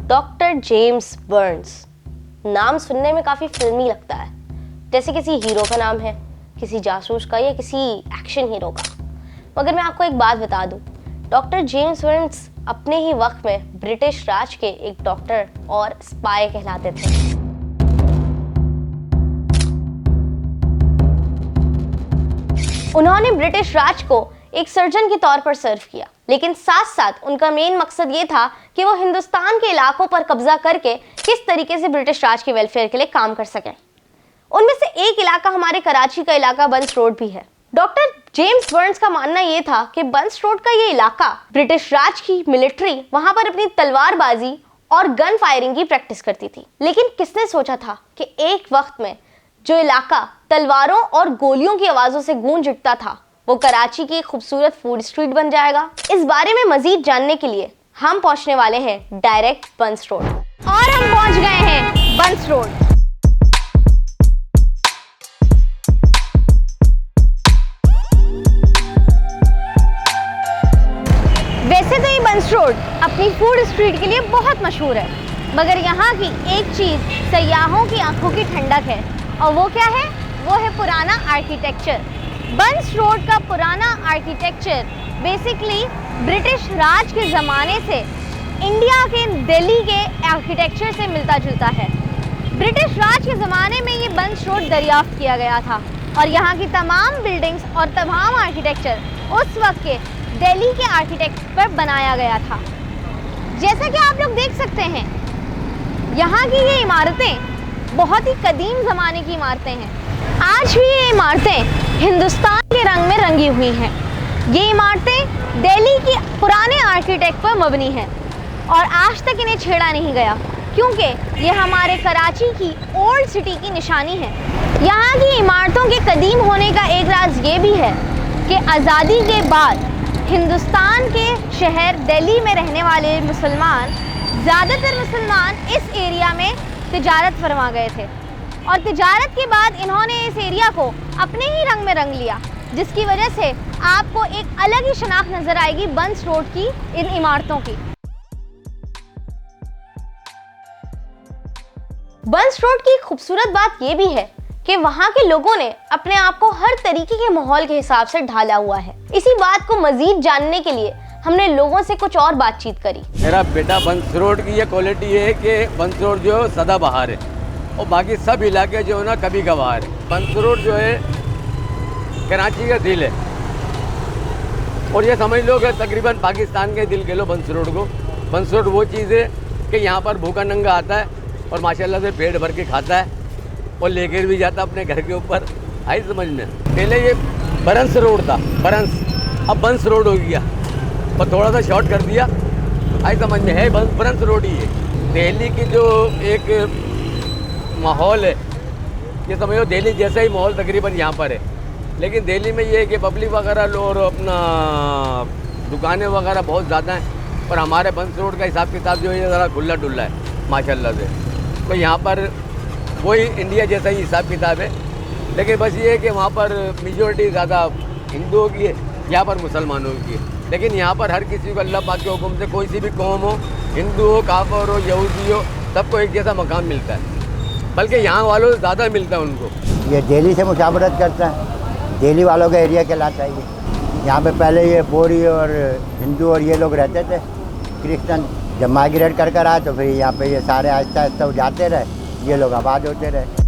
Doctor James Burns. नाम सुनने में काफी फिल्मी लगता है, जैसे किसी हीरो का नाम है, किसी जासूस का या किसी एक्शन हीरो का। मगर मैं आपको एक बात बता दूं, डॉक्टर जेम्स बर्न्स अपने ही वक्त में ब्रिटिश राज के एक डॉक्टर और स्पाई कहलाते थे। उन्होंने ब्रिटिश राज को एक सर्जन के तौर पर सर्व किया, लेकिन साथ साथ उनका मेन मकसद ये था कि वो हिंदुस्तान के इलाकों पर कब्जा करके किस तरीके से ब्रिटिश राज के वेलफेयर के लिए काम कर सकें। उनमें से एक इलाका हमारे कराची का इलाका बंस रोड भी है। डॉक्टर जेम्स बर्न्स का मानना यह था कि बंस रोड का ये इलाका ब्रिटिश राज की मिलिट्री वहां पर अपनी तलवारबाजी और गन फायरिंग की प्रैक्टिस करती थी। लेकिन किसने सोचा था कि एक वक्त में जो इलाका तलवारों और गोलियों की आवाजों से गूंज उठता था, वो कराची की खूबसूरत फूड स्ट्रीट बन जाएगा। इस बारे में मजीद जानने के लिए हम पहुंचने वाले हैं डायरेक्ट बंस रोड, और हम पहुंच गए हैं बंस रोड। वैसे तो ये बंस रोड अपनी फूड स्ट्रीट के लिए बहुत मशहूर है, मगर यहाँ की एक चीज सयाहों की आंखों की ठंडक है, और वो क्या है? वो है पुराना आर्किटेक्चर। बंस रोड का पुराना आर्किटेक्चर बेसिकली ब्रिटिश राज के ज़माने से इंडिया के दिल्ली के आर्किटेक्चर से मिलता जुलता है। ब्रिटिश राज के ज़माने में ये बंस रोड दरियाफ्त किया गया था, और यहाँ की तमाम बिल्डिंग्स और तमाम आर्किटेक्चर उस वक्त के दिल्ली के आर्किटेक्ट पर बनाया गया था। जैसा कि आप लोग देख सकते हैं, यहाँ की ये इमारतें बहुत ही कदीम ज़माने की इमारतें हैं। आज भी ये इमारतें हिंदुस्तान के रंग में रंगी हुई हैं। ये इमारतें दिल्ली के पुराने आर्किटेक्ट पर मबनी हैं, और आज तक इन्हें छेड़ा नहीं गया, क्योंकि ये हमारे कराची की ओल्ड सिटी की निशानी है। यहाँ की इमारतों के कदीम होने का एक राज ये भी है कि आज़ादी के बाद हिंदुस्तान के शहर दिल्ली में रहने वाले मुसलमान, ज़्यादातर मुसलमान इस एरिया में तिजारत फरमा गए थे, और तिजारत के बाद इन्होंने इस एरिया को अपने ही रंग में रंग लिया, जिसकी वजह से आपको एक अलग ही शनाख्त नजर आएगी बंस रोड की इन इमारतों की। बंस रोड की खूबसूरत बात यह भी है कि वहाँ के लोगों ने अपने आप को हर तरीके के माहौल के हिसाब से ढाला हुआ है। इसी बात को मजीद जानने के लिए हमने लोगों से कुछ और बातचीत करी। मेरा बेटा बंस रोड की ये क्वालिटी है कि बंस रोड जो सदाबहार है, और बाकी सब इलाके जो है ना कभी कभार है। बंस रोड जो है कराची का दिल है, और ये समझ लो कि तकरीबन पाकिस्तान के दिल के लो बंस रोड को। बंस रोड वो चीज़ है कि यहाँ पर भूखा नंगा आता है और माशाल्लाह से पेट भर के खाता है, और लेकर भी जाता अपने घर के ऊपर। आई समझ में? पहले ये बरंस रोड था, बरंस, अब बंस रोड हो गया, और थोड़ा सा शॉर्ट कर दिया। आई समझ में? है बरंस रोड ही है। दिल्ली की जो एक माहौल है, ये समझो दिल्ली जैसा ही माहौल तकरीबन यहाँ पर है, लेकिन दिल्ली में ये है कि पब्लिक वगैरह और अपना दुकानें वगैरह बहुत ज़्यादा हैं, पर हमारे बंस रोड का हिसाब किताब जो है ज़रा खुला डुल्ला है माशाल्लाह से। तो यहाँ पर वही इंडिया जैसा ही हिसाब किताब है, लेकिन बस ये है कि वहाँ पर मेजॉरिटी ज़्यादा हिंदुओं की है, यहाँ पर मुसलमानों की है। लेकिन यहाँ पर हर किसी को अल्लाह पाक के हुक्म से, कोई सी भी कौम हो, हिंदू हो, काफिर हो, यहूदी हो, सबको एक जैसा मकाम मिलता है, बल्कि यहाँ वालों से ज़्यादा मिलता है उनको। ये दिल्ली से मुशावरत करता है, दिल्ली वालों का एरिया कहलाता है ये। यहाँ पे पहले ये बोरी और हिंदू और ये लोग रहते थे, क्रिश्चियन। जब माइग्रेट कर आए तो फिर यहाँ पे ये सारे आहिस्ता आहिस्ता जाते रहे, ये लोग आबाद होते रहे।